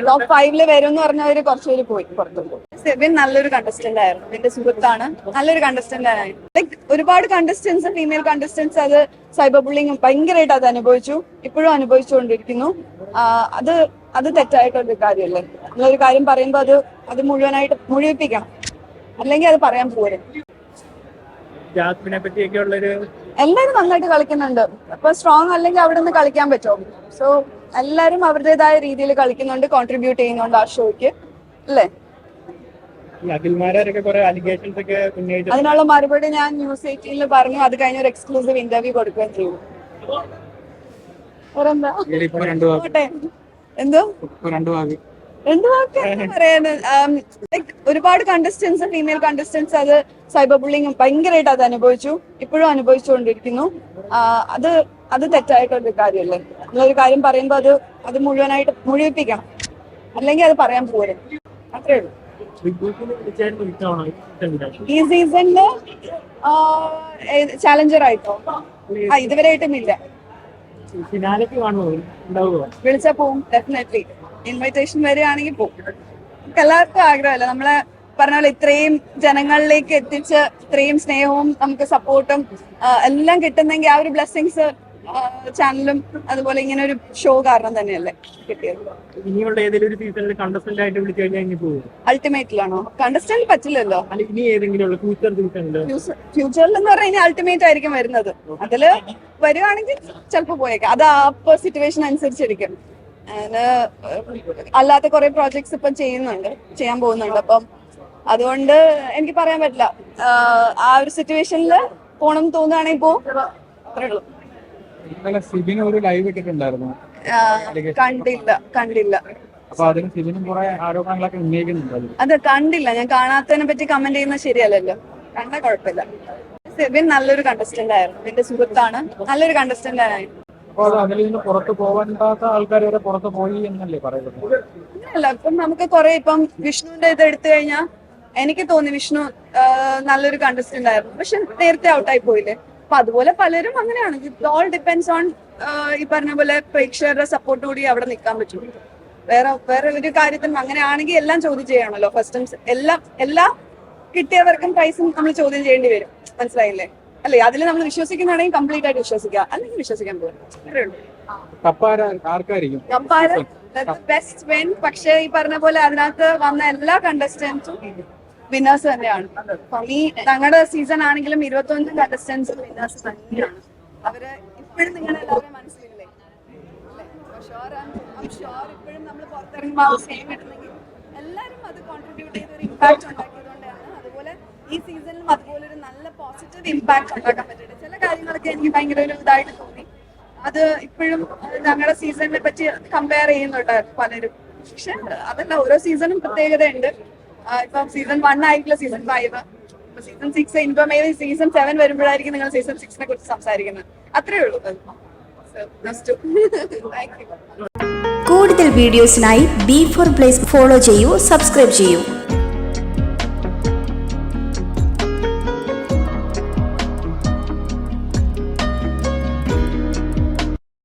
Top 5 വരും എന്ന് പറഞ്ഞവര് കുറച്ചുപേര് പോയി പുറത്തുണ്ട്. സെബിൻ നല്ലൊരു കണ്ടസ്റ്റന്റ് ആയിരുന്നു, എന്റെ സുഹൃത്താണ്, നല്ലൊരു കണ്ടസ്റ്റന്റ് ആയിരുന്നു. ലൈക് ഒരുപാട് കണ്ടസ്റ്റൻസ്, ഫീമെയിൽ കണ്ടസ്റ്റൻസ് അത് സൈബർ ബുള്ളിങ് ഭയങ്കരമായിട്ട് അത് അനുഭവിച്ചു, ഇപ്പോഴും അനുഭവിച്ചുകൊണ്ടിരിക്കുന്നു. അത് തെറ്റായിട്ടൊരു കാര്യമല്ലേ. നമ്മളൊരു കാര്യം പറയുമ്പോൾ അത് മുഴുവനായിട്ട് മുഴുവിപ്പിക്കണം, അല്ലെങ്കിൽ അത് പറയാൻ പോരും. എല്ലാരും നന്നായിട്ട് കളിക്കുന്നുണ്ട്. അപ്പൊ സ്ട്രോങ് അല്ലെങ്കിൽ അവിടെ നിന്ന് കളിക്കാൻ പറ്റുമോ? സോ എല്ലാരും അവരുടേതായ രീതിയിൽ കളിക്കുന്നുണ്ട്, കോൺട്രിബ്യൂട്ട് ചെയ്യുന്നുണ്ട് ആ ഷോയ്ക്ക്, അല്ലേ? അതിനുള്ള മറുപടി ഞാൻ ന്യൂസ് 18 പറഞ്ഞു. അത് കഴിഞ്ഞ ഒരു എക്സ്ക്ലൂസീവ് ഇന്റർവ്യൂ കൊടുക്കുകയും ചെയ്തു. എന്തോ ഒരുപാട് കണ്ടസ്റ്റൻസ്, ഫീമെയിൽ കണ്ടസ്റ്റൻസ് അത് സൈബർ ബുള്ളിങ് ഭയങ്കരമായിട്ട് അത് അനുഭവിച്ചു, ഇപ്പോഴും അനുഭവിച്ചുകൊണ്ടിരിക്കുന്നു. അത് തെറ്റായിട്ടൊരു കാര്യമല്ലേ. നമ്മളൊരു കാര്യം പറയുമ്പോൾ അത് മുഴുവനായിട്ട് മുഴുവിപ്പിക്കണം, അല്ലെങ്കിൽ അത് പറയാൻ പോരും. അത്രേ ഉള്ളൂ. ഈ സീസണില് ചാലഞ്ചർ ആയിട്ടോ ഇതുവരെ ആയിട്ടുമില്ല. വിളിച്ചാ പോവും, ഡെഫിനറ്റ്ലി. ഇൻവിറ്റേഷൻ വരികയാണെങ്കിൽ പോകും. നമുക്ക് എല്ലാവർക്കും ആഗ്രഹമല്ല, നമ്മളെ പറഞ്ഞ പോലെ ഇത്രയും ജനങ്ങളിലേക്ക് എത്തിച്ച് ഇത്രയും സ്നേഹവും നമുക്ക് സപ്പോർട്ടും എല്ലാം കിട്ടുന്നെങ്കിൽ ആ ഒരു ബ്ലെസ്സിങ്സ് ചാനലും അതുപോലെ ഇങ്ങനെ ഒരു ഷോ കാരണം തന്നെയല്ലേ കിട്ടിയത്. അൾട്ടിമേറ്റിലാണോ? കണ്ടസ്റ്റന്റ് പറ്റില്ലല്ലോ. ഫ്യൂച്ചറിൽ എന്ന് പറഞ്ഞാൽ ഇനി അൾട്ടിമേറ്റ് ആയിരിക്കും വരുന്നത്. അതില് വരുവാണെങ്കിൽ ചിലപ്പോ പോയേക്കാം. അത് ആ സിറ്റുവേഷൻ അനുസരിച്ചിരിക്കും. അല്ലാത്ത കുറെ പ്രോജക്ട്സ് ഇപ്പം ചെയ്യാൻ പോകുന്നുണ്ട്. അപ്പം അതുകൊണ്ട് എനിക്ക് പറയാൻ പറ്റില്ല. ആ ഒരു സിറ്റുവേഷനിൽ പോണം തോന്നുകയാണെങ്കിൽ പോവും. അത്രേ ഉള്ളൂ. കണ്ടില്ല. അത് കണ്ടില്ല. ഞാൻ കാണാത്തതിനെ പറ്റി കമന്റ് ചെയ്യുന്നത് ശരിയല്ലല്ലോ. കണ്ട കുഴപ്പമില്ല. സെബിൻ നല്ലൊരു കണ്ടസ്റ്റന്റ് ആയിരുന്നു, എന്റെ സുഹൃത്താണ്, നല്ലൊരു കണ്ടസ്റ്റന്റ് ആയിരുന്നു. അങ്ങനെയല്ല, ഇപ്പം നമുക്ക് കുറെ ഇപ്പം വിഷ്ണുവിന്റെ ഇത് എടുത്തു കഴിഞ്ഞാൽ എനിക്ക് തോന്നി വിഷ്ണു നല്ലൊരു കണ്ടസ്റ്റന്റ് ആയിരുന്നു, പക്ഷെ നേരത്തെ ഔട്ടായി പോയില്ലേ. അപ്പൊ അതുപോലെ പലരും അങ്ങനെയാണ്. ഇറ്റ് ഓൾ ഡിപ്പെൻഡ്സ് ഓൺ ഈ പറഞ്ഞ പോലെ പ്രേക്ഷകരുടെ സപ്പോർട്ട് കൂടി അവിടെ നിൽക്കാൻ പറ്റും. വേറെ ഒരു കാര്യത്തിനും അങ്ങനെയാണെങ്കിൽ എല്ലാം ചോദ്യം ചെയ്യണമല്ലോ. ഫസ്റ്റ് എല്ലാ കിട്ടിയവർക്കും പ്രൈസും നമ്മൾ ചോദ്യം ചെയ്യേണ്ടി വരും. മനസ്സിലായില്ലേ? അല്ലേ? അതിൽ നമ്മൾ വിശ്വസിക്കുന്നതാണെങ്കിൽ കംപ്ലീറ്റ് ആയിട്ട് വിശ്വസിക്കുക, അല്ലെങ്കിൽ വിശ്വസിക്കാൻ പോകും. Best win. പക്ഷെ ഈ പറഞ്ഞ പോലെ അതിനകത്ത് വന്ന എല്ലാ കണ്ടസ്റ്റൻസും വിന്നേഴ്സ് തന്നെയാണ്. ഈ ഞങ്ങളുടെ സീസൺ ആണെങ്കിലും 21 കണ്ടസ്റ്റൻസ് വിന്നേഴ്സ് തന്നെയാണ്. അവര് ഇപ്പോഴും നിങ്ങളുടെ എല്ലാവരും മനസ്സിലില്ലേ? ഇപ്പോഴും നമ്മൾ പുറത്തിറങ്ങുമ്പോൾ സ്നേഹം കിട്ടുന്നെങ്കിൽ എല്ലാവരും അത് കോൺട്രിബ്യൂട്ട് ചെയ്ത് ഒരു ഇമ്പാക്ട് ഉണ്ടാക്കിയതുകൊണ്ടാണ്. അതുപോലെ ഈ സീസണിലും അതുപോലെ ഒരു നല്ല പോസിറ്റീവ് ഇമ്പാക്ട് ഉണ്ടാക്കാൻ പറ്റിയിട്ട് ചില കാര്യങ്ങളൊക്കെ എനിക്ക് ഭയങ്കര ഒരു ഇതായിട്ട് തോന്നി. അത് ഇപ്പോഴും ഞങ്ങളുടെ സീസണിനെ പറ്റി കമ്പയർ ചെയ്യുന്നുണ്ട് പലരും. പക്ഷെ അതല്ല, ഓരോ സീസണും പ്രത്യേകതയുണ്ട്. ഇപ്പൊ സീസൺ 1 ആയിട്ടുള്ള സീസൺ 5, സീസൺ 6 ഇനിയിപ്പം സീസൺ 7 വരുമ്പോഴായിരിക്കും നിങ്ങൾ സീസൺ 6നെ കുറിച്ച് സംസാരിക്കുന്നത്. അത്രേ ഉള്ളൂ. കൂടുതൽ വീഡിയോസിനായി B4 Place ഫോളോ ചെയ്യൂ, സബ്സ്ക്രൈബ് ചെയ്യൂ.